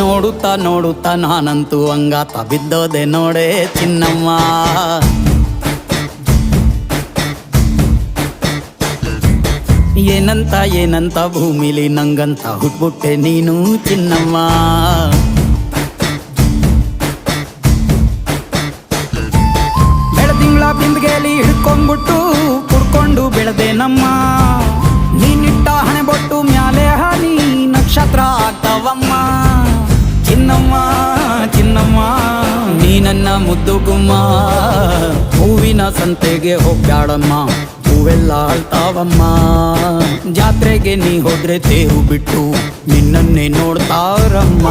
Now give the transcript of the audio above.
ನೋಡುತ್ತಾ ನೋಡುತ್ತಾ ನಾನಂತೂ ಹಂಗಾತ ಬಿದ್ದೋದೆ ನೋಡೆ ಚಿನ್ನಮ್ಮ. ಏನಂತ ಏನಂತ ಭೂಮಿಲಿ ನಂಗಂತ ಹುಟ್ಬಿಟ್ಟೆ ನೀನು ಚಿನ್ನಮ್ಮ. ಬೆಳದಿಂಗಳ ಬಿಂದಿಗೆಲಿ ಹಿಡ್ಕೊಂಡ್ಬಿಟ್ಟು ಕುಡ್ಕೊಂಡು ಬೆಳೆದೆ ನಮ್ಮ. ನೀನಿಟ್ಟ ಹಣೆ ಬೊಟ್ಟು ಮ್ಯಾಲೆ ಹನಿ ನಕ್ಷತ್ರ ಆಗ್ತಾವಮ್ಮ. ಚಿನ್ನಮ್ಮ ಚಿನ್ನಮ್ಮ ನೀ ನನ್ನ ಮುದ್ದು ಗುಮ್ಮ. ಹೂವಿನ ಸಂತೆಗೆ ಹೋಗ್ಯಾಡಮ್ಮ, ಹೂವೆಲ್ಲ ಅಳ್ತಾವಮ್ಮ. ಜಾತ್ರೆಗೆ ನೀ ಹೋದ್ರೆ ತೇರು ಬಿಟ್ಟು ನಿನ್ನನ್ನೇ ನೋಡ್ತಾರಮ್ಮ.